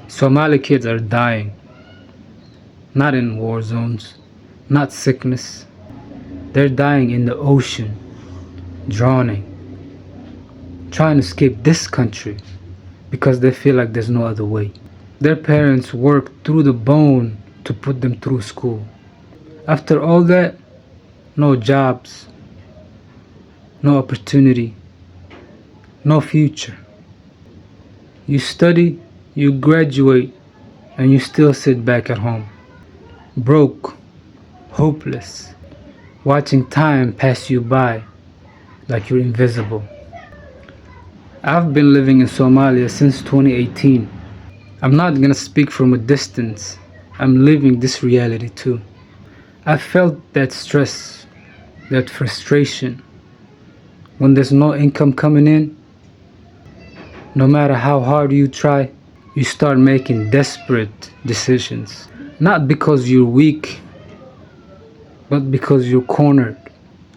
Somali kids are dying, not in war zones, not sickness. They're dying in the ocean, drowning, trying to escape this country because they feel like there's no other way. Their parents worked through the bone to put them through school. After all that, no jobs, no opportunity, no future. You study, you graduate, and you still sit back at home, broke, hopeless, watching time pass you by like you're invisible. I've been living in Somalia since 2018. I'm not gonna speak from a distance. I'm living this reality too. I felt that stress, that frustration. When there's no income coming in, no matter how hard you try, you start making desperate decisions. Not because you're weak, but because you're cornered.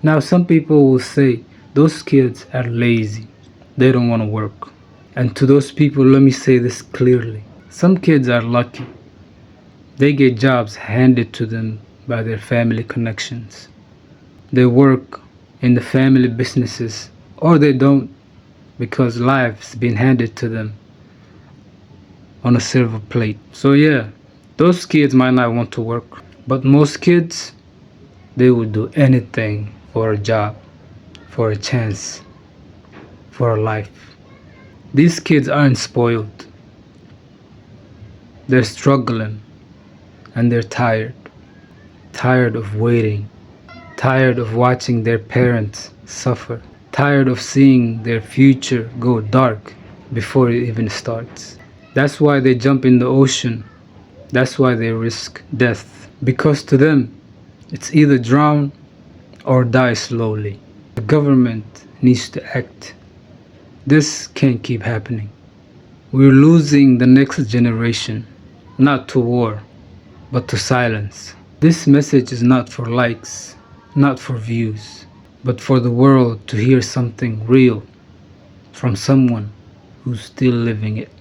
Now, some people will say those kids are lazy, they don't want to work. And to those people, let me say this clearly. Some kids are lucky. They get jobs handed to them by their family connections. They work in the family businesses, or they don't because life's been handed to them on a silver plate. So yeah, those kids might not want to work, but most kids, they would do anything for a job, for a chance, for a life. These kids aren't spoiled. They're struggling and they're tired. Tired of waiting. Tired of watching their parents suffer. Tired of seeing their future go dark before it even starts. That's why they jump in the ocean. That's why they risk death. Because to them, it's either drown or die slowly. The government needs to act. This can't keep happening. We're losing the next generation, not to war, but to silence. This message is not for likes, not for views, but for the world to hear something real from someone who's still living it.